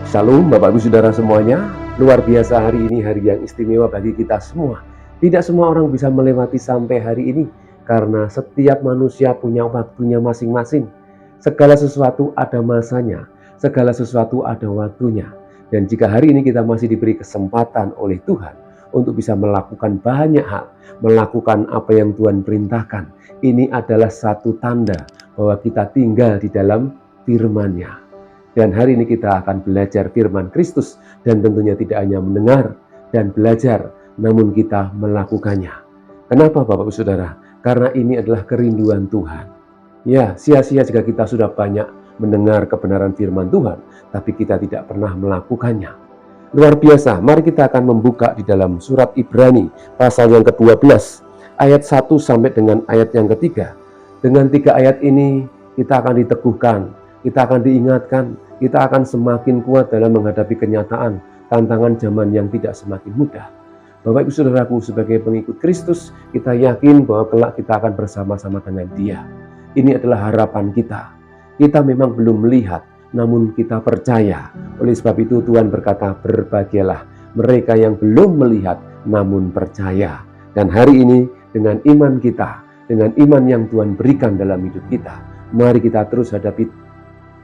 Shalom Bapak Ibu Saudara semuanya. Luar biasa, hari ini hari yang istimewa bagi kita semua. Tidak semua orang bisa melewati sampai hari ini karena setiap manusia punya waktunya masing-masing. Segala sesuatu ada masanya, segala sesuatu ada waktunya. Dan jika hari ini kita masih diberi kesempatan oleh Tuhan untuk bisa melakukan banyak hal, melakukan apa yang Tuhan perintahkan, ini adalah satu tanda bahwa kita tinggal di dalam firman-Nya. Dan hari ini kita akan belajar firman Kristus, dan tentunya tidak hanya mendengar dan belajar, namun kita melakukannya. Kenapa Bapak Ibu Saudara? Karena ini adalah kerinduan Tuhan. Ya, sia-sia jika kita sudah banyak mendengar kebenaran firman Tuhan, tapi kita tidak pernah melakukannya. Luar biasa, mari kita akan membuka di dalam surat Ibrani, pasal yang ke-12, ayat 1 sampai dengan ayat yang ketiga. Dengan 3 ayat ini, kita akan diteguhkan, kita akan diingatkan, kita akan semakin kuat dalam menghadapi kenyataan tantangan zaman yang tidak semakin mudah. Bapak Ibu Saudaraku, sebagai pengikut Kristus, kita yakin bahwa kelak kita akan bersama-sama dengan Dia. Ini adalah harapan kita. Kita memang belum melihat, namun kita percaya. Oleh sebab itu Tuhan berkata, berbahagialah mereka yang belum melihat, namun percaya. Dan hari ini dengan iman kita, dengan iman yang Tuhan berikan dalam hidup kita, mari kita terus hadapi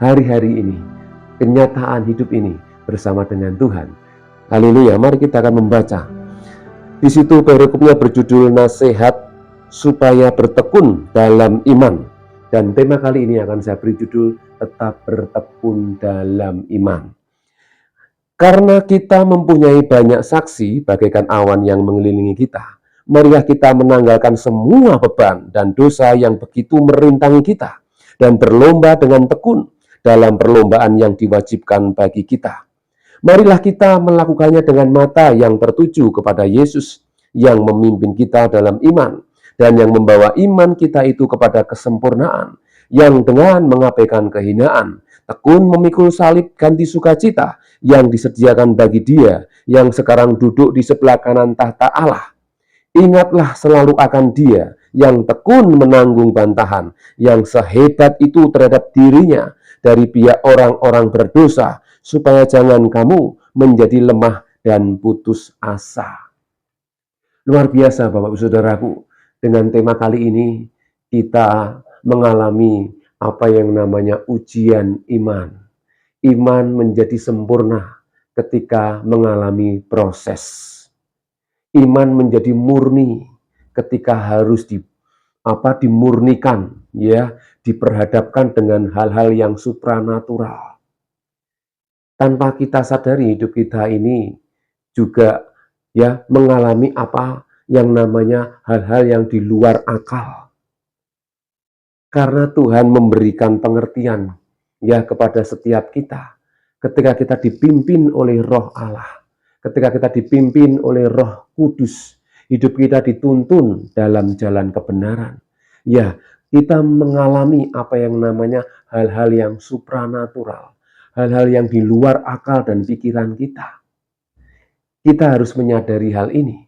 hari-hari ini, kenyataan hidup ini bersama dengan Tuhan. Haleluya, mari kita akan membaca. Di situ perikopnya berjudul nasihat supaya bertekun dalam iman. Dan tema kali ini akan saya beri judul tetap bertekun dalam iman. Karena kita mempunyai banyak saksi bagaikan awan yang mengelilingi kita, marilah kita menanggalkan semua beban dan dosa yang begitu merintangi kita, dan berlomba dengan tekun dalam perlombaan yang diwajibkan bagi kita. Marilah kita melakukannya dengan mata yang tertuju kepada Yesus yang memimpin kita dalam iman dan yang membawa iman kita itu kepada kesempurnaan, yang dengan mengabaikan kehinaan, tekun memikul salib ganti sukacita yang disediakan bagi Dia yang sekarang duduk di sebelah kanan tahta Allah. Ingatlah selalu akan Dia yang tekun menanggung bantahan yang sehebat itu terhadap dirinya dari pihak orang-orang berdosa, supaya jangan kamu menjadi lemah dan putus asa. Luar biasa Bapak Ibu Saudaraku, dengan tema kali ini kita mengalami apa yang namanya ujian iman. Iman menjadi sempurna ketika mengalami proses. Iman menjadi murni ketika harus dimurnikan, ya, diperhadapkan dengan hal-hal yang supranatural. Tanpa kita sadari hidup kita ini juga mengalami apa yang namanya hal-hal yang di luar akal. Karena Tuhan memberikan pengertian kepada setiap kita ketika kita dipimpin oleh Roh Allah, ketika kita dipimpin oleh Roh Kudus, hidup kita dituntun dalam jalan kebenaran. Ya, kita mengalami apa yang namanya hal-hal yang supranatural, hal-hal yang di luar akal dan pikiran kita. Kita harus menyadari hal ini,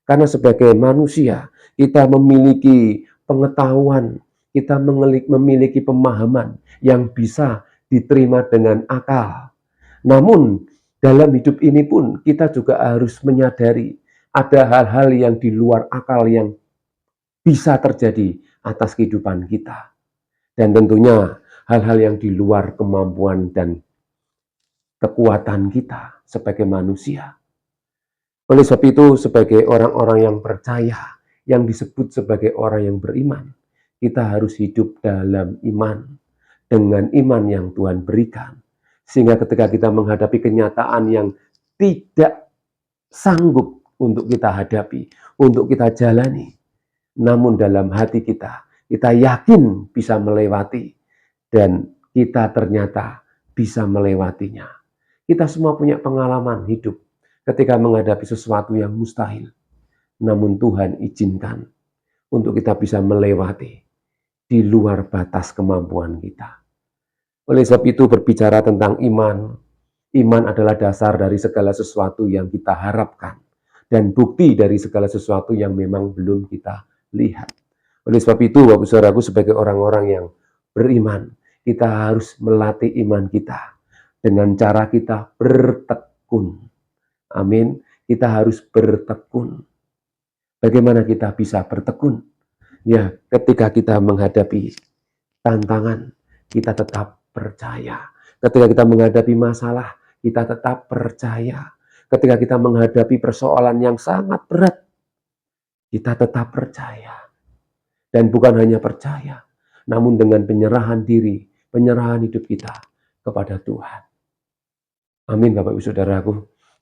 karena sebagai manusia kita memiliki pengetahuan, kita memiliki pemahaman yang bisa diterima dengan akal. Namun dalam hidup ini pun kita juga harus menyadari ada hal-hal yang di luar akal yang bisa terjadi atas kehidupan kita. Dan tentunya hal-hal yang di luar kemampuan dan kekuatan kita sebagai manusia. Oleh sebab itu, sebagai orang-orang yang percaya, yang disebut sebagai orang yang beriman, kita harus hidup dalam iman, dengan iman yang Tuhan berikan. Sehingga ketika kita menghadapi kenyataan yang tidak sanggup untuk kita hadapi, untuk kita jalani, namun dalam hati kita yakin bisa melewati, dan kita ternyata bisa melewatinya. Kita semua punya pengalaman hidup ketika menghadapi sesuatu yang mustahil, namun Tuhan izinkan untuk kita bisa melewati di luar batas kemampuan kita. Oleh sebab itu, berbicara tentang iman, iman adalah dasar dari segala sesuatu yang kita harapkan dan bukti dari segala sesuatu yang memang belum kita lihat. Oleh sebab itu, Bapak Saudaraku, sebagai orang-orang yang beriman, kita harus melatih iman kita dengan cara kita bertekun. Amin. Kita harus bertekun. Bagaimana kita bisa bertekun? Ya, ketika kita menghadapi tantangan, kita tetap percaya. Ketika kita menghadapi masalah, kita tetap percaya. Ketika kita menghadapi persoalan yang sangat berat, kita tetap percaya. Dan bukan hanya percaya, namun dengan penyerahan diri, penyerahan hidup kita kepada Tuhan. Amin Bapak Ibu Saudaraku.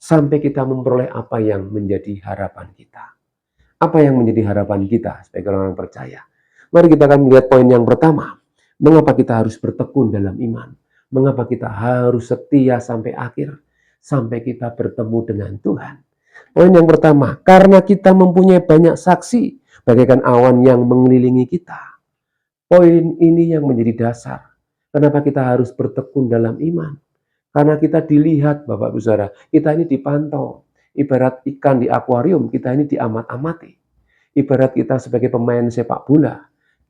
Sampai kita memperoleh apa yang menjadi harapan kita. Apa yang menjadi harapan kita sebagai orang percaya? Mari kita akan melihat poin yang pertama. Mengapa kita harus bertekun dalam iman? Mengapa kita harus setia sampai akhir? Sampai kita bertemu dengan Tuhan. Poin yang pertama, karena kita mempunyai banyak saksi bagaikan awan yang mengelilingi kita. Poin ini yang menjadi dasar. Kenapa kita harus bertekun dalam iman? Karena kita dilihat, Bapak Ibu Saudara, kita ini dipantau. Ibarat ikan di akuarium, kita ini diamat-amati. Ibarat kita sebagai pemain sepak bola,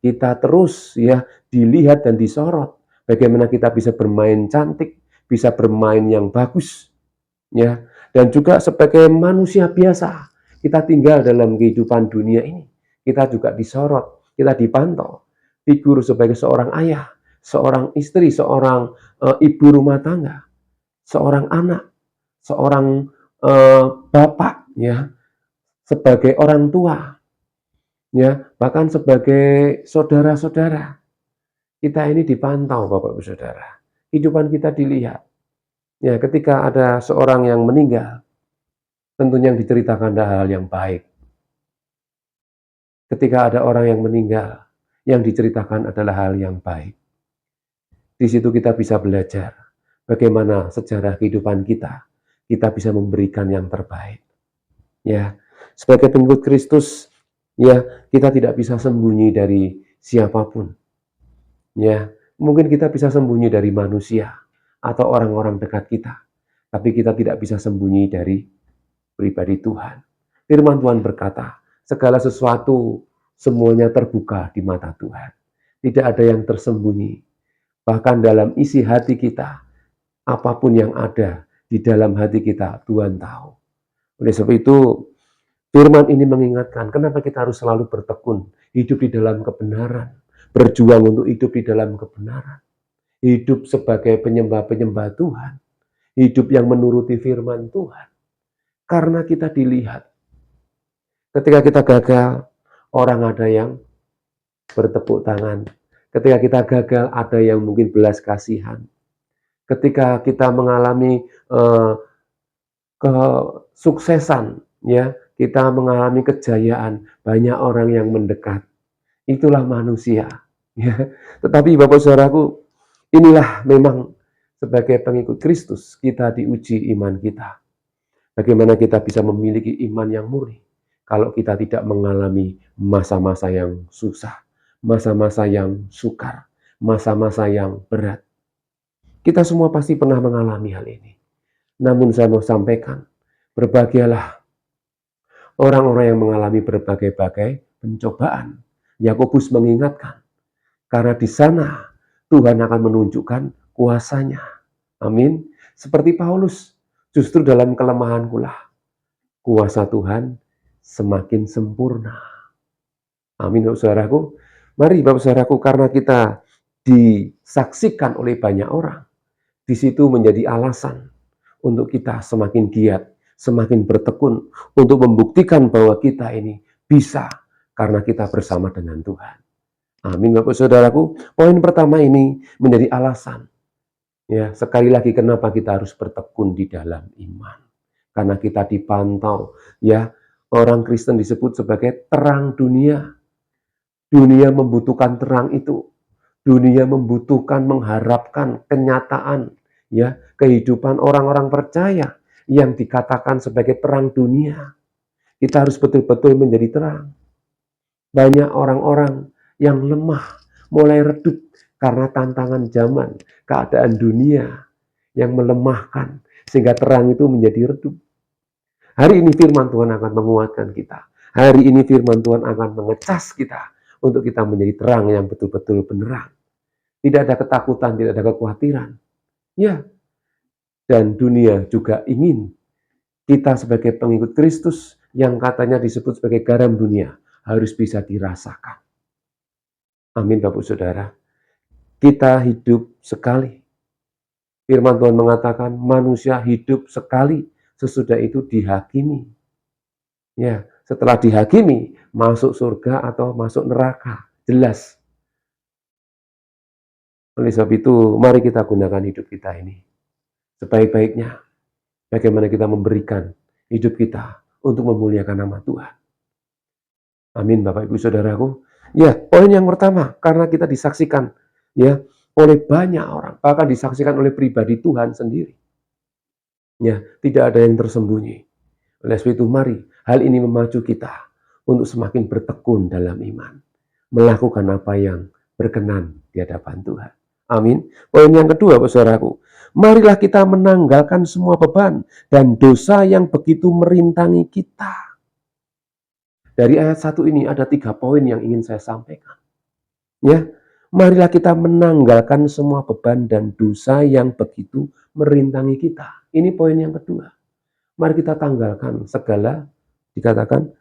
kita terus ya dilihat dan disorot. Bagaimana kita bisa bermain cantik, bisa bermain yang bagus, ya. Dan juga sebagai manusia biasa, kita tinggal dalam kehidupan dunia ini. Kita juga disorot, kita dipantau. Figur sebagai seorang ayah, seorang istri, seorang ibu rumah tangga, seorang anak, seorang bapak, ya, sebagai orang tua, ya, bahkan sebagai saudara-saudara. Kita ini dipantau, Bapak Ibu Saudara. Kehidupan kita dilihat. Ya, ketika ada seorang yang meninggal, tentunya yang diceritakan adalah hal yang baik. Ketika ada orang yang meninggal, yang diceritakan adalah hal yang baik. Di situ kita bisa belajar bagaimana sejarah kehidupan kita bisa memberikan yang terbaik. Ya, sebagai pengikut Kristus, ya, kita tidak bisa sembunyi dari siapapun. Ya, mungkin kita bisa sembunyi dari manusia atau orang-orang dekat kita, tapi kita tidak bisa sembunyi dari pribadi Tuhan. Firman Tuhan berkata, segala sesuatu semuanya terbuka di mata Tuhan. Tidak ada yang tersembunyi. Bahkan dalam isi hati kita, apapun yang ada di dalam hati kita, Tuhan tahu. Oleh sebab itu, firman ini mengingatkan, kenapa kita harus selalu bertekun, hidup di dalam kebenaran, berjuang untuk hidup di dalam kebenaran, hidup sebagai penyembah-penyembah Tuhan, hidup yang menuruti firman Tuhan. Karena kita dilihat, ketika kita gagal, orang ada yang bertepuk tangan. Ketika kita gagal, ada yang mungkin belas kasihan. Ketika kita mengalami kesuksesan, ya, kita mengalami kejayaan, banyak orang yang mendekat. Itulah manusia. Ya. Tetapi Bapak Saudaraku, inilah memang sebagai pengikut Kristus, kita diuji iman kita. Bagaimana kita bisa memiliki iman yang murni kalau kita tidak mengalami masa-masa yang susah, masa-masa yang sukar, masa-masa yang berat. Kita semua pasti pernah mengalami hal ini. Namun saya mau sampaikan, berbahagialah orang-orang yang mengalami berbagai-bagai pencobaan. Yakobus mengingatkan, karena di sana Tuhan akan menunjukkan kuasa-Nya. Amin. Seperti Paulus, justru dalam kelemahanku lah kuasa Tuhan semakin sempurna. Amin, Bapak Saudaraku. Mari Bapak Saudaraku, karena kita disaksikan oleh banyak orang, di situ menjadi alasan untuk kita semakin giat, semakin bertekun untuk membuktikan bahwa kita ini bisa karena kita bersama dengan Tuhan. Amin, Bapak Saudaraku. Poin pertama ini menjadi alasan. Ya, sekali lagi kenapa kita harus bertekun di dalam iman. Karena kita dipantau, ya. Orang Kristen disebut sebagai terang dunia. Dunia membutuhkan terang itu. Dunia membutuhkan, mengharapkan kenyataan, ya, kehidupan orang-orang percaya yang dikatakan sebagai terang dunia. Kita harus betul-betul menjadi terang. Banyak orang-orang yang lemah, mulai redup karena tantangan zaman, keadaan dunia yang melemahkan, sehingga terang itu menjadi redup. Hari ini firman Tuhan akan menguatkan kita. Hari ini firman Tuhan akan mengecas kita untuk kita menjadi terang yang betul-betul beneran. Tidak ada ketakutan, tidak ada kekhawatiran. Ya, Dan dunia juga ingin kita sebagai pengikut Kristus yang katanya disebut sebagai garam dunia harus bisa dirasakan. Amin Bapak Saudara. Kita hidup sekali. Firman Tuhan mengatakan manusia hidup sekali, sesudah itu dihakimi. Ya, setelah dihakimi, masuk surga atau masuk neraka. Jelas. Oleh sebab itu, mari kita gunakan hidup kita ini sebaik-baiknya. Bagaimana kita memberikan hidup kita untuk memuliakan nama Tuhan. Amin Bapak Ibu Saudaraku. Ya, poin yang pertama, karena kita disaksikan ya oleh banyak orang, bahkan disaksikan oleh pribadi Tuhan sendiri. Ya, tidak ada yang tersembunyi. Oleh sebab itu, mari hal ini memacu kita untuk semakin bertekun dalam iman, melakukan apa yang berkenan di hadapan Tuhan. Amin. Poin yang kedua, saudaraku, marilah kita menanggalkan semua beban dan dosa yang begitu merintangi kita. Dari ayat 1 ini ada 3 poin yang ingin saya sampaikan. Ya, marilah kita menanggalkan semua beban dan dosa yang begitu merintangi kita. Ini poin yang kedua. Mari kita tanggalkan segala, dikatakan,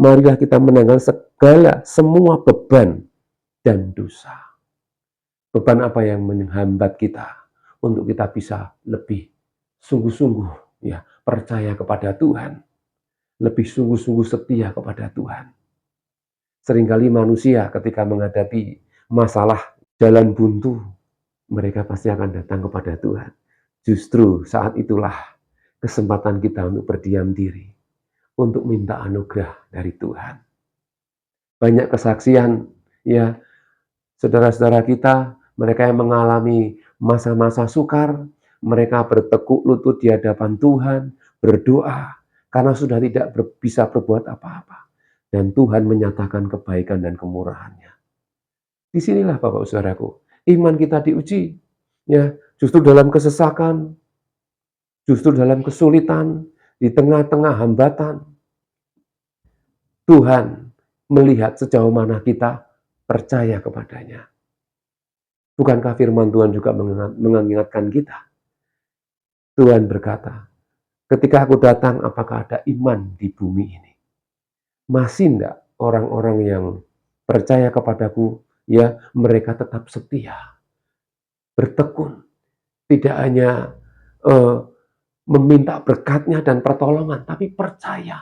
marilah kita menanggalkan segala semua beban dan dosa. Beban apa yang menghambat kita untuk kita bisa lebih sungguh-sungguh ya percaya kepada Tuhan, lebih sungguh-sungguh setia kepada Tuhan. Seringkali manusia ketika menghadapi masalah jalan buntu, mereka pasti akan datang kepada Tuhan. Justru saat itulah kesempatan kita untuk berdiam diri, untuk minta anugerah dari Tuhan. Banyak kesaksian ya saudara-saudara kita, mereka yang mengalami masa-masa sukar, mereka bertekuk lutut di hadapan Tuhan, berdoa, karena sudah tidak bisa berbuat apa-apa. Dan Tuhan menyatakan kebaikan dan kemurahannya. Disinilah Bapak Saudaraku, iman kita diuji. Ya, justru dalam kesesakan, justru dalam kesulitan, di tengah-tengah hambatan, Tuhan melihat sejauh mana kita percaya kepadanya. Bukankah firman Tuhan juga mengingatkan kita? Tuhan berkata, ketika aku datang, apakah ada iman di bumi ini? Masih enggak orang-orang yang percaya kepadaku, ya mereka tetap setia, bertekun, tidak hanya meminta berkatnya dan pertolongan, tapi percaya.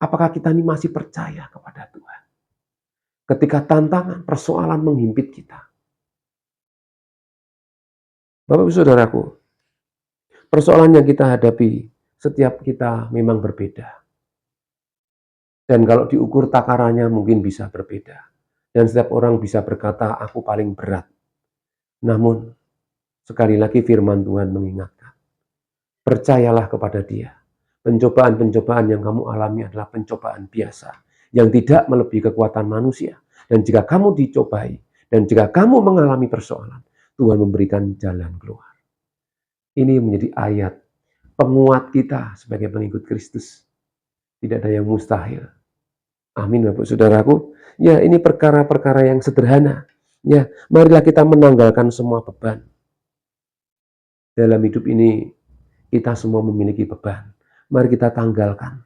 Apakah kita ini masih percaya kepada Tuhan? Ketika tantangan, persoalan menghimpit kita. Bapak-Ibu Saudaraku, persoalan yang kita hadapi, setiap kita memang berbeda. Dan kalau diukur takarannya mungkin bisa berbeda. Dan setiap orang bisa berkata, aku paling berat. Namun, sekali lagi firman Tuhan mengingatkan, percayalah kepada Dia. Pencobaan-pencobaan yang kamu alami adalah pencobaan biasa, yang tidak melebihi kekuatan manusia. Dan jika kamu dicobai, dan jika kamu mengalami persoalan, Tuhan memberikan jalan keluar. Ini menjadi ayat penguat kita sebagai pengikut Kristus. Tidak ada yang mustahil. Amin Bapak Saudaraku. Ya, ini perkara-perkara yang sederhana. Ya, marilah kita menanggalkan semua beban. Dalam hidup ini kita semua memiliki beban. Mari kita tanggalkan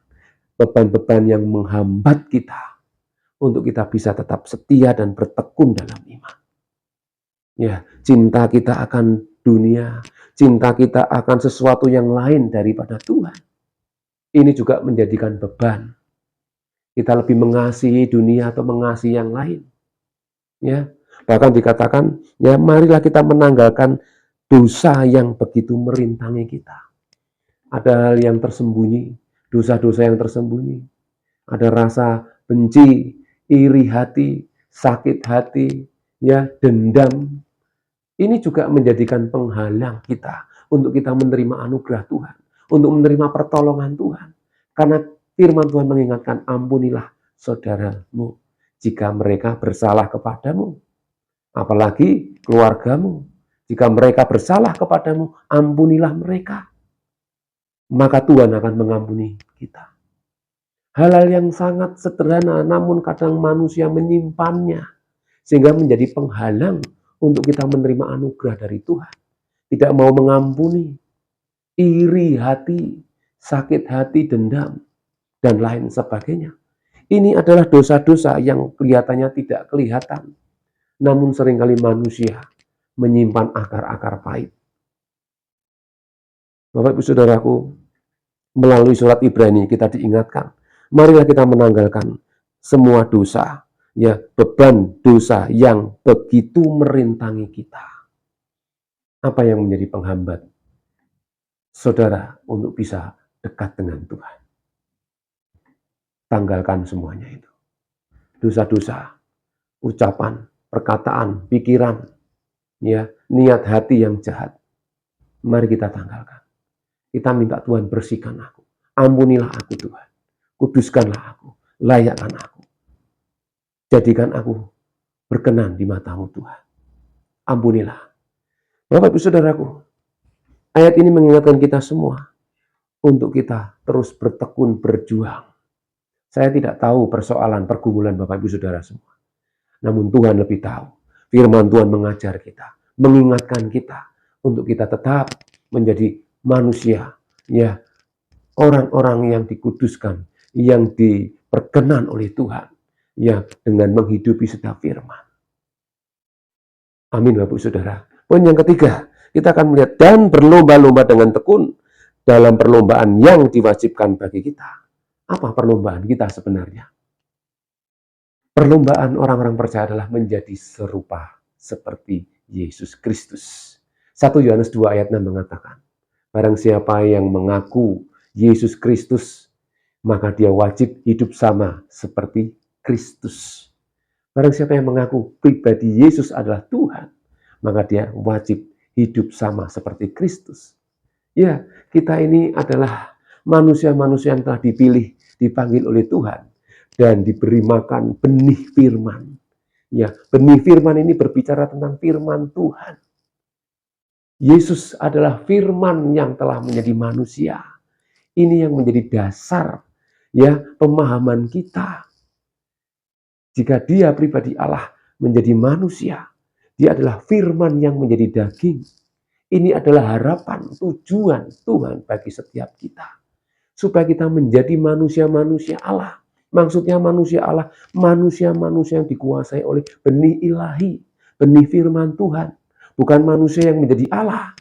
beban-beban yang menghambat kita untuk kita bisa tetap setia dan bertekun dalam iman. Ya, cinta kita akan dunia, cinta kita akan sesuatu yang lain daripada Tuhan. Ini juga menjadikan beban. Kita lebih mengasihi dunia atau mengasihi yang lain. Ya, bahkan dikatakan, ya marilah kita menanggalkan dosa yang begitu merintangi kita. Ada hal yang tersembunyi, dosa-dosa yang tersembunyi. Ada rasa benci, iri hati, sakit hati, ya dendam. Ini juga menjadikan penghalang kita untuk kita menerima anugerah Tuhan, untuk menerima pertolongan Tuhan. Karena firman Tuhan mengingatkan, ampunilah saudaramu jika mereka bersalah kepadamu. Apalagi keluargamu. Jika mereka bersalah kepadamu, ampunilah mereka. Maka Tuhan akan mengampuni kita. Hal-hal yang sangat sederhana, namun kadang manusia menyimpannya. Sehingga menjadi penghalang untuk kita menerima anugerah dari Tuhan. Tidak mau mengampuni. iri hati, sakit hati, dendam, dan lain sebagainya. Ini adalah dosa-dosa yang kelihatannya tidak kelihatan, namun seringkali manusia menyimpan akar-akar pahit. Bapak Ibu Saudaraku, melalui surat Ibrani kita diingatkan, marilah kita menanggalkan semua dosa, ya, beban dosa yang begitu merintangi kita. Apa yang menjadi penghambat saudara untuk bisa dekat dengan Tuhan? Tanggalkan semuanya itu. Dosa-dosa, ucapan, perkataan, pikiran, ya, niat hati yang jahat. Mari kita tanggalkan. Kita minta Tuhan, bersihkan aku. Ampunilah aku Tuhan. Kuduskanlah aku. Layakkan aku. Jadikan aku berkenan di mata-Mu Tuhan. Ampunilah. Bapak Ibu Saudaraku, ayat ini mengingatkan kita semua untuk kita terus bertekun berjuang. Saya tidak tahu persoalan pergumulan Bapak Ibu Saudara semua. Namun Tuhan lebih tahu. Firman Tuhan mengajar kita, mengingatkan kita untuk kita tetap menjadi manusia, ya, orang-orang yang dikuduskan, yang diperkenan oleh Tuhan, ya, dengan menghidupi setiap firman. Amin Bapak Ibu Saudara. Poin yang ketiga, kita akan melihat dan berlomba-lomba dengan tekun dalam perlombaan yang diwajibkan bagi kita. Apa perlombaan kita sebenarnya? Perlombaan orang-orang percaya adalah menjadi serupa seperti Yesus Kristus. 1 Yohanes 2 ayat 6 mengatakan, barang siapa yang mengaku Yesus Kristus, maka dia wajib hidup sama seperti Kristus. Barang siapa yang mengaku pribadi Yesus adalah Tuhan, maka dia wajib hidup sama seperti Kristus. Ya, kita ini adalah manusia-manusia yang telah dipilih, dipanggil oleh Tuhan, dan diberi makan benih firman. Ya, benih firman ini berbicara tentang firman Tuhan. Yesus adalah firman yang telah menjadi manusia. Ini yang menjadi dasar, ya, pemahaman kita. Jika dia pribadi Allah menjadi manusia, dia adalah firman yang menjadi daging. Ini adalah harapan, tujuan Tuhan bagi setiap kita. Supaya kita menjadi manusia-manusia Allah. Maksudnya manusia Allah, manusia-manusia yang dikuasai oleh benih ilahi, benih firman Tuhan. Bukan manusia yang menjadi Allah,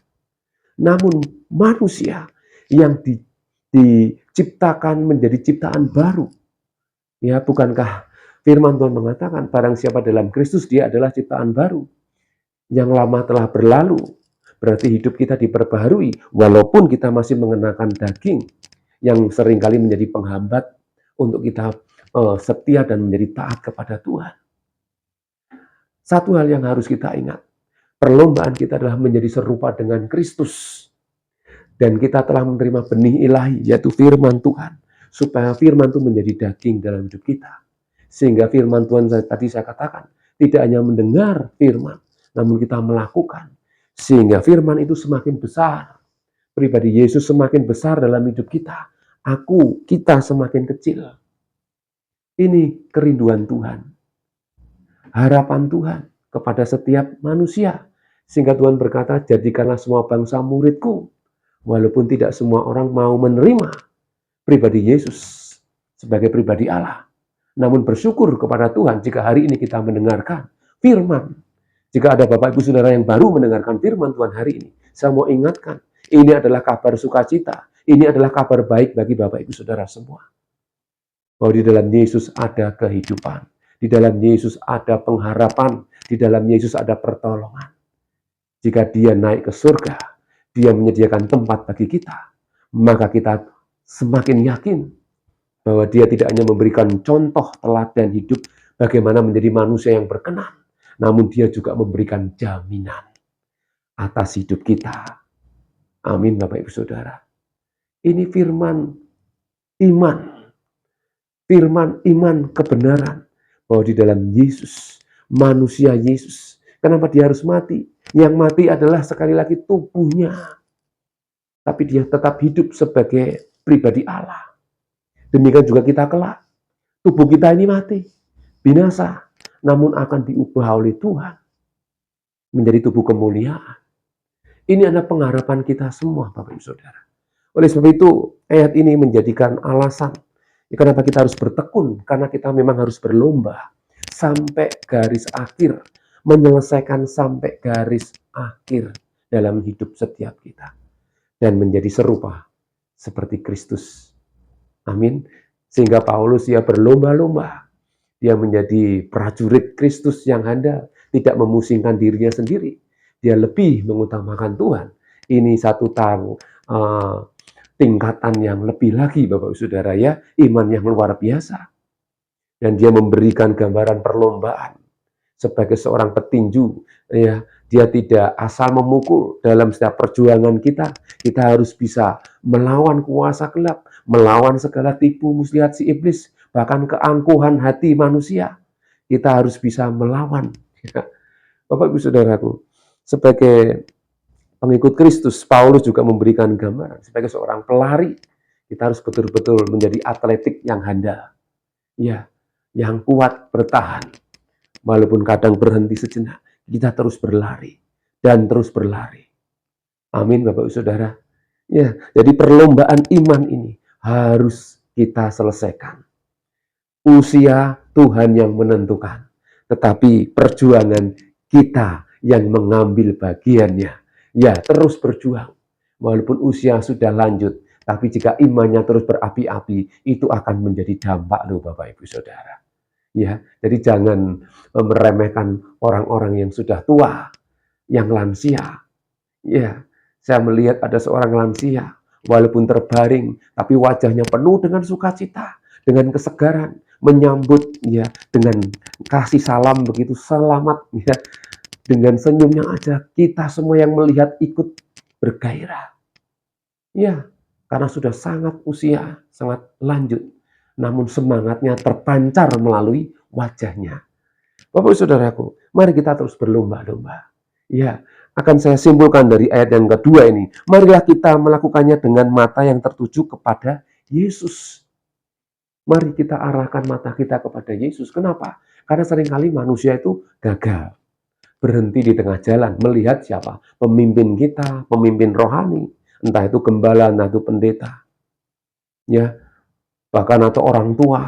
namun manusia yang diciptakan menjadi ciptaan baru. Ya, bukankah firman Tuhan mengatakan, barang siapa dalam Kristus, dia adalah ciptaan baru. Yang lama telah berlalu, berarti hidup kita diperbaharui, walaupun kita masih mengenakan daging, yang seringkali menjadi penghambat untuk kita setia dan menjadi taat kepada Tuhan. Satu hal yang harus kita ingat, perlombaan kita adalah menjadi serupa dengan Kristus. Dan kita telah menerima benih ilahi, yaitu firman Tuhan, supaya firman itu menjadi daging dalam hidup kita. Sehingga firman Tuhan tadi saya katakan, tidak hanya mendengar firman, namun kita melakukan. Sehingga firman itu semakin besar. Pribadi Yesus semakin besar dalam hidup kita. Kita semakin kecil. Ini kerinduan Tuhan. Harapan Tuhan kepada setiap manusia. Sehingga Tuhan berkata, jadikanlah semua bangsa muridku. Walaupun tidak semua orang mau menerima pribadi Yesus sebagai pribadi Allah. Namun bersyukur kepada Tuhan jika hari ini kita mendengarkan firman. Jika ada Bapak Ibu Saudara yang baru mendengarkan firman Tuhan hari ini, saya mau ingatkan, ini adalah kabar sukacita. Ini adalah kabar baik bagi Bapak Ibu Saudara semua. Bahwa di dalam Yesus ada kehidupan. Di dalam Yesus ada pengharapan. Di dalam Yesus ada pertolongan. Jika dia naik ke surga, dia menyediakan tempat bagi kita. Maka kita semakin yakin bahwa dia tidak hanya memberikan contoh teladan hidup bagaimana menjadi manusia yang berkenan, namun dia juga memberikan jaminan atas hidup kita. Amin Bapak Ibu Saudara. Ini firman iman. Firman iman kebenaran. Bahwa di dalam Yesus, manusia Yesus. Kenapa dia harus mati? Yang mati adalah sekali lagi tubuhnya. Tapi dia tetap hidup sebagai pribadi Allah. Demikian juga kita kelak. Tubuh kita ini mati, binasa. Namun akan diubah oleh Tuhan menjadi tubuh kemuliaan. Ini adalah pengharapan kita semua, Bapak Ibu Saudara. Oleh sebab itu, ayat ini menjadikan alasan kenapa kita harus bertekun, karena kita memang harus berlomba sampai garis akhir, menyelesaikan sampai garis akhir dalam hidup setiap kita, dan menjadi serupa seperti Kristus. Amin. Sehingga Paulus berlomba-lomba, dia menjadi prajurit Kristus yang handal, tidak memusingkan dirinya sendiri. Dia lebih mengutamakan Tuhan. Ini satu tingkatan yang lebih lagi, Bapak Saudara ya, iman yang luar biasa. Dan dia memberikan gambaran perlombaan sebagai seorang petinju, ya, dia tidak asal memukul. Dalam setiap perjuangan kita harus bisa melawan kuasa gelap, melawan segala tipu muslihat si iblis, bahkan keangkuhan hati manusia. Kita harus bisa melawan. Ya. Bapak Ibu Saudaraku, sebagai pengikut Kristus, Paulus juga memberikan gambaran sebagai seorang pelari, kita harus betul-betul menjadi atletik yang handal, ya, yang kuat bertahan. Walaupun kadang berhenti sejenak, kita terus berlari dan terus berlari. Amin, Bapak Saudara. Ya, jadi perlombaan iman ini harus kita selesaikan. Usia Tuhan yang menentukan, tetapi perjuangan kita yang mengambil bagiannya. Ya, terus berjuang. Walaupun usia sudah lanjut, tapi jika imannya terus berapi-api, itu akan menjadi dampak loh Bapak Ibu Saudara. Ya, jadi jangan meremehkan orang-orang yang sudah tua, yang lansia. Ya, saya melihat ada seorang lansia, walaupun terbaring, tapi wajahnya penuh dengan sukacita, dengan kesegaran, menyambut ya dengan kasih salam begitu selamat ya, dengan senyumnya aja kita semua yang melihat ikut bergairah. Ya, karena sudah sangat usia, sangat lanjut. Namun semangatnya terpancar melalui wajahnya. Bapak Saudaraku, mari kita terus berlomba-lomba. Ya, akan saya simpulkan dari ayat yang kedua ini. Marilah kita melakukannya dengan mata yang tertuju kepada Yesus. Mari kita arahkan mata kita kepada Yesus. Kenapa? Karena seringkali manusia itu gagal. Berhenti di tengah jalan, melihat siapa? Pemimpin kita, pemimpin rohani. Entah itu gembala, entah itu pendeta. Ya, bahkan atau orang tua.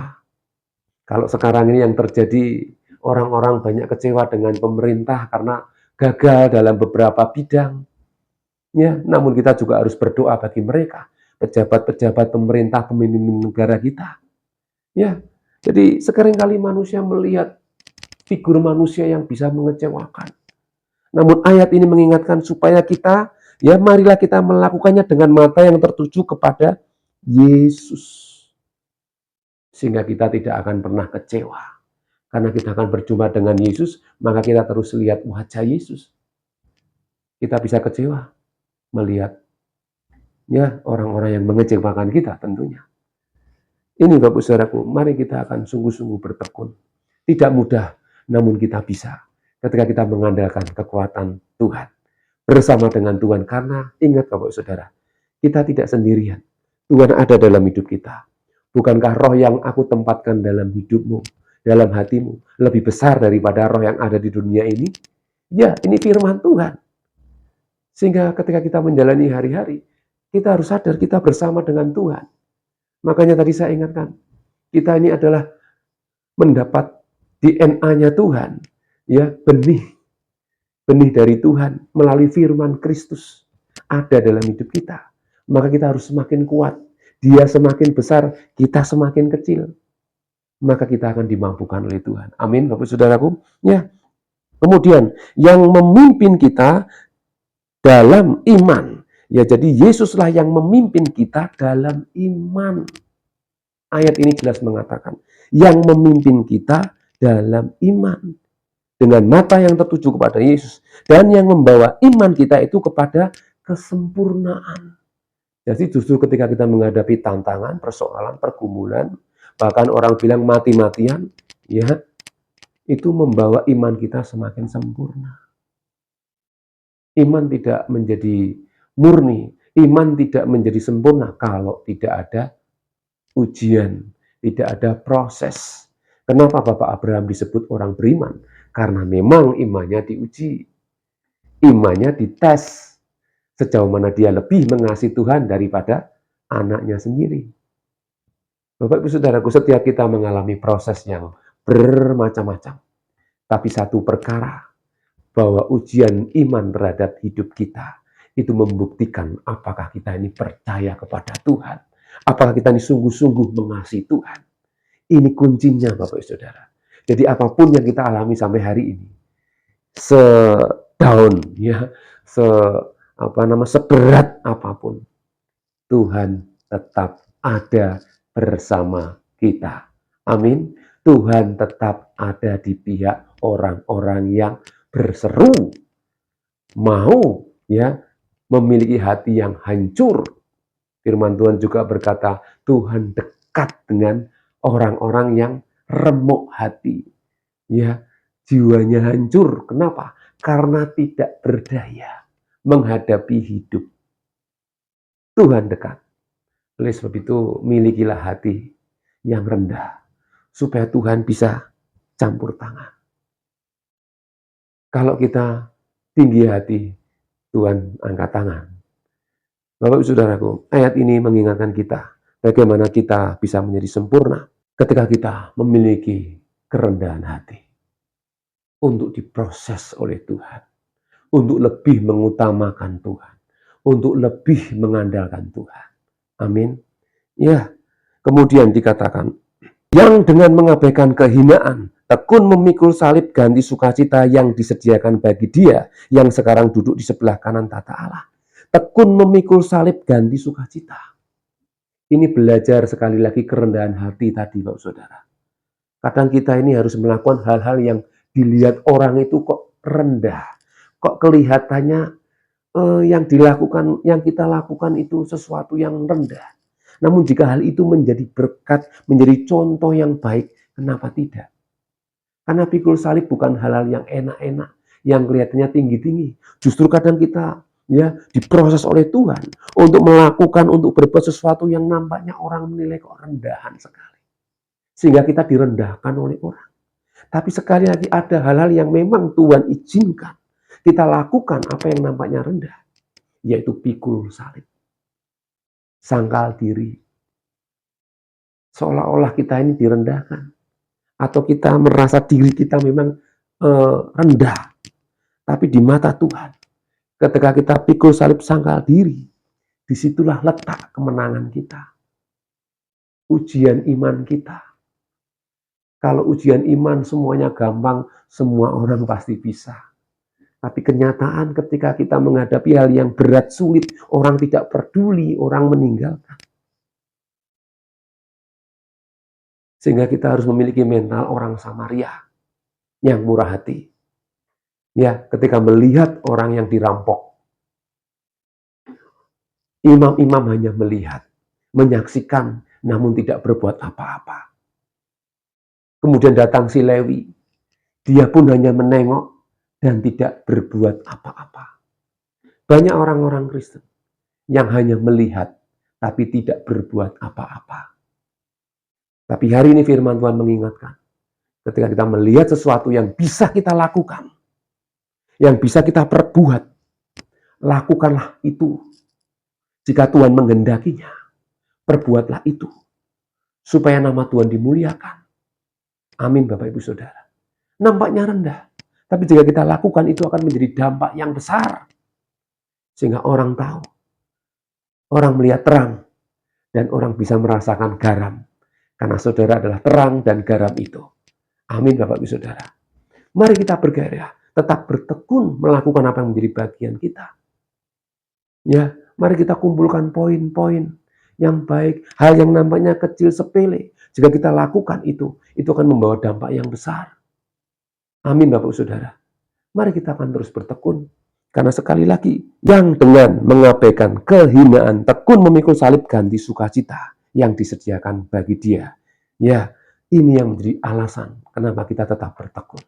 Kalau sekarang ini yang terjadi, orang-orang banyak kecewa dengan pemerintah karena gagal dalam beberapa bidang. Ya, namun kita juga harus berdoa bagi mereka, pejabat-pejabat pemerintah, pemimpin negara kita. Ya, jadi seringkali manusia melihat figur manusia yang bisa mengecewakan. Namun ayat ini mengingatkan supaya kita, ya marilah kita melakukannya dengan mata yang tertuju kepada Yesus. Sehingga kita tidak akan pernah kecewa. Karena kita akan berjumpa dengan Yesus, maka kita terus lihat wajah Yesus. Kita bisa kecewa melihat ya orang-orang yang mengecewakan kita tentunya. Ini Bapak Saudaraku, mari kita akan sungguh-sungguh bertekun. Tidak mudah, namun kita bisa. Ketika kita mengandalkan kekuatan Tuhan. Bersama dengan Tuhan, karena ingat Bapak Saudara, kita tidak sendirian. Tuhan ada dalam hidup kita. Bukankah roh yang aku tempatkan dalam hidupmu, dalam hatimu, lebih besar daripada roh yang ada di dunia ini? Ya, ini firman Tuhan. Sehingga ketika kita menjalani hari-hari, kita harus sadar kita bersama dengan Tuhan. Makanya tadi saya ingatkan, kita ini adalah mendapat DNA-nya Tuhan. Ya, benih dari Tuhan melalui firman Kristus ada dalam hidup kita. Maka kita harus semakin kuat. Dia semakin besar, kita semakin kecil. Maka kita akan dimampukan oleh Tuhan. Amin, Bapak Saudaraku. Ya. Kemudian, yang memimpin kita dalam iman. Ya, jadi Yesuslah yang memimpin kita dalam iman. Ayat ini jelas mengatakan, yang memimpin kita dalam iman. Dengan mata yang tertuju kepada Yesus. Dan yang membawa iman kita itu kepada kesempurnaan. Jadi justru ketika kita menghadapi tantangan, persoalan, pergumulan, bahkan orang bilang mati-matian, ya, itu membawa iman kita semakin sempurna. Iman tidak menjadi murni, iman tidak menjadi sempurna kalau tidak ada ujian, tidak ada proses. Kenapa Bapak Abraham disebut orang beriman? Karena memang imannya diuji, imannya dites. Sejauh mana dia lebih mengasihi Tuhan daripada anaknya sendiri. Bapak Ibu Saudaraku, setiap kita mengalami proses yang bermacam-macam. Tapi satu perkara, bahwa ujian iman terhadap hidup kita itu membuktikan apakah kita ini percaya kepada Tuhan. Apakah kita ini sungguh-sungguh mengasihi Tuhan. Ini kuncinya Bapak Ibu Saudara. Jadi apapun yang kita alami sampai hari ini, sedown ya, seberat apapun, Tuhan tetap ada bersama kita. Amin. Tuhan tetap ada di pihak orang-orang yang berseru, mau ya memiliki hati yang hancur. Firman Tuhan juga berkata, Tuhan dekat dengan orang-orang yang remuk hati. Ya, jiwanya hancur. Kenapa? Karena tidak berdaya menghadapi hidup. Tuhan dekat. Oleh sebab itu, milikilah hati yang rendah, supaya Tuhan bisa campur tangan. Kalau kita tinggi hati, Tuhan angkat tangan. Bapak Ibu Saudaraku, ayat ini mengingatkan kita bagaimana kita bisa menjadi sempurna ketika kita memiliki kerendahan hati untuk diproses oleh Tuhan, untuk lebih mengutamakan Tuhan, untuk lebih mengandalkan Tuhan. Amin. Ya, kemudian dikatakan, yang dengan mengabaikan kehinaan, tekun memikul salib ganti sukacita yang disediakan bagi dia yang sekarang duduk di sebelah kanan tata Allah. Tekun memikul salib ganti sukacita. Ini belajar sekali lagi kerendahan hati tadi, Bapak Saudara. Kadang kita ini harus melakukan hal-hal yang dilihat orang itu kok rendah. Kok kelihatannya yang kita lakukan itu sesuatu yang rendah. Namun jika hal itu menjadi berkat, menjadi contoh yang baik, kenapa tidak? Karena pikul salib bukan hal-hal yang enak-enak, yang kelihatannya tinggi-tinggi. Justru kadang kita ya diproses oleh Tuhan untuk melakukan, untuk berbuat sesuatu yang nampaknya orang menilai kok rendahan sekali. Sehingga kita direndahkan oleh orang. Tapi sekali lagi ada hal-hal yang memang Tuhan izinkan. Kita lakukan apa yang nampaknya rendah, yaitu pikul salib. Sangkal diri. Seolah-olah kita ini direndahkan. Atau kita merasa diri kita memang rendah. Tapi di mata Tuhan, ketika kita pikul salib sangkal diri, disitulah letak kemenangan kita. Ujian iman kita. Kalau ujian iman semuanya gampang, semua orang pasti bisa. Tapi kenyataan ketika kita menghadapi hal yang berat, sulit, orang tidak peduli, orang meninggalkan. Sehingga kita harus memiliki mental orang Samaria yang murah hati. Ya, ketika melihat orang yang dirampok, imam-imam hanya melihat, menyaksikan, namun tidak berbuat apa-apa. Kemudian datang si Lewi, dia pun hanya menengok dan tidak berbuat apa-apa. Banyak orang-orang Kristen yang hanya melihat, tapi tidak berbuat apa-apa. Tapi hari ini firman Tuhan mengingatkan, ketika kita melihat sesuatu yang bisa kita lakukan, yang bisa kita perbuat, lakukanlah itu. Jika Tuhan menghendakinya, perbuatlah itu. Supaya nama Tuhan dimuliakan. Amin Bapak Ibu Saudara. Nampaknya rendah, tapi jika kita lakukan itu akan menjadi dampak yang besar. Sehingga orang tahu, orang melihat terang, dan orang bisa merasakan garam. Karena saudara adalah terang dan garam itu. Amin Bapak Ibu Saudara. Mari kita bergairah, tetap bertekun melakukan apa yang menjadi bagian kita. Ya, mari kita kumpulkan poin-poin yang baik, hal yang nampaknya kecil sepele. Jika kita lakukan itu akan membawa dampak yang besar. Amin Bapak Ibu Saudara. Mari kita akan terus bertekun. Karena sekali lagi, yang dengan mengabaikan kehinaan, tekun memikul salib ganti sukacita yang disediakan bagi dia. Ya, ini yang menjadi alasan kenapa kita tetap bertekun.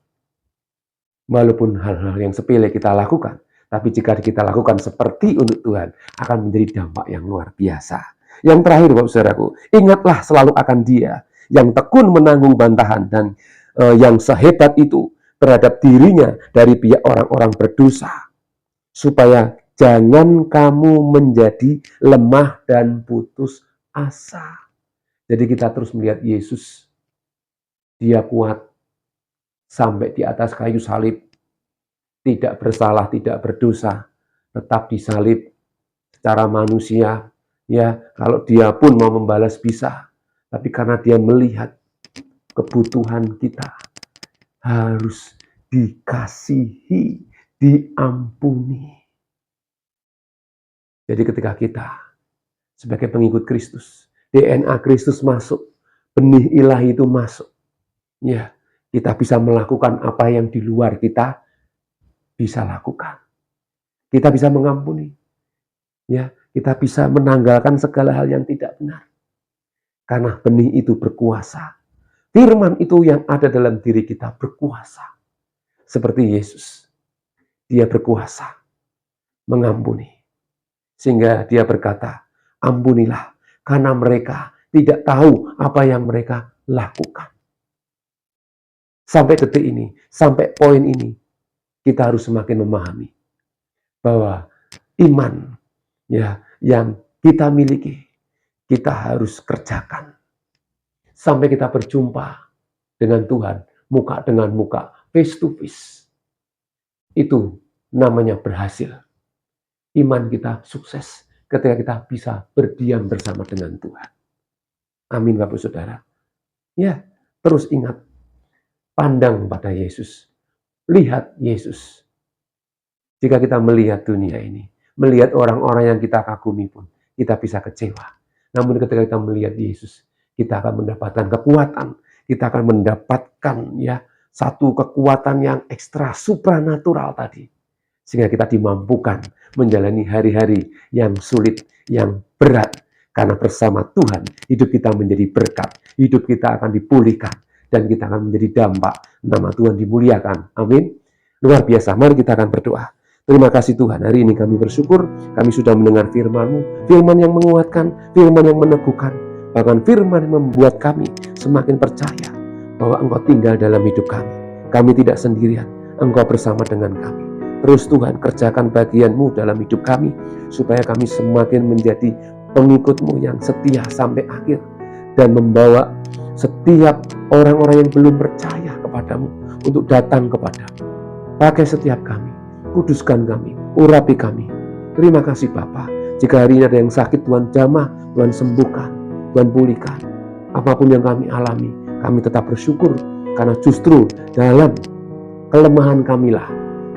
Walaupun hal-hal yang sepele kita lakukan, tapi jika kita lakukan seperti untuk Tuhan, akan menjadi dampak yang luar biasa. Yang terakhir, Bapak Saudaraku, ingatlah selalu akan Dia yang tekun menanggung bantahan dan yang sehebat itu terhadap dirinya dari pihak orang-orang berdosa, supaya Jangan kamu menjadi lemah dan putus asa. Jadi kita terus melihat Yesus. Dia kuat sampai di atas kayu salib. Tidak bersalah, tidak berdosa. Tetap disalib secara manusia. Ya, kalau dia pun mau membalas bisa. Tapi karena dia melihat kebutuhan kita harus dikasihi, diampuni. Jadi ketika kita sebagai pengikut Kristus, DNA Kristus masuk, benih ilahi itu masuk. Ya, kita bisa melakukan apa yang di luar kita bisa lakukan. Kita bisa mengampuni. Ya, kita bisa menanggalkan segala hal yang tidak benar. Karena benih itu berkuasa. Firman itu yang ada dalam diri kita berkuasa. Seperti Yesus. Dia berkuasa mengampuni. Sehingga dia berkata, ampunilah karena mereka tidak tahu apa yang mereka lakukan. Sampai detik ini, sampai poin ini, kita harus semakin memahami bahwa iman ya yang kita miliki, kita harus kerjakan. Sampai kita berjumpa dengan Tuhan, muka dengan muka, face to face. Itu namanya berhasil. Iman kita sukses ketika kita bisa berdiam bersama dengan Tuhan. Amin Bapak Saudara. Ya, terus ingat, pandang pada Yesus. Lihat Yesus. Jika kita melihat dunia ini, melihat orang-orang yang kita kagumi pun, kita bisa kecewa. Namun ketika kita melihat Yesus, kita akan mendapatkan kekuatan. Kita akan mendapatkan ya satu kekuatan yang ekstra supranatural tadi. Sehingga kita dimampukan menjalani hari-hari yang sulit, yang berat. Karena bersama Tuhan, hidup kita menjadi berkat. Hidup kita akan dipulihkan. Dan kita akan menjadi dampak. Nama Tuhan dimuliakan. Amin. Luar biasa. Mari kita akan berdoa. Terima kasih Tuhan. Hari ini kami bersyukur. Kami sudah mendengar firman-Mu. Firman yang menguatkan. Firman yang meneguhkan. Bahkan firman yang membuat kami semakin percaya bahwa Engkau tinggal dalam hidup kami. Kami tidak sendirian. Engkau bersama dengan kami. Terus Tuhan kerjakan bagian-Mu dalam hidup kami, supaya kami semakin menjadi pengikut-Mu yang setia sampai akhir, dan membawa setiap orang-orang yang belum percaya kepadamu untuk datang kepadamu. Pakai setiap kami, kuduskan kami, urapi kami. Terima kasih Bapa. Jika hari ini ada yang sakit, Tuhan jamah, Tuhan sembuhkan, Tuhan pulihkan. Apapun yang kami alami, kami tetap bersyukur, karena justru dalam kelemahan kamilah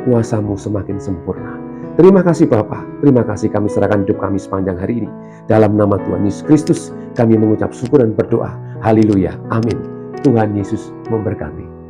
kuasa-Mu semakin sempurna. Terima kasih Bapa, terima kasih, kami serahkan hidup kami sepanjang hari ini. Dalam nama Tuhan Yesus Kristus, kami mengucap syukur dan berdoa. Haleluya, amin. Tuhan Yesus memberkati.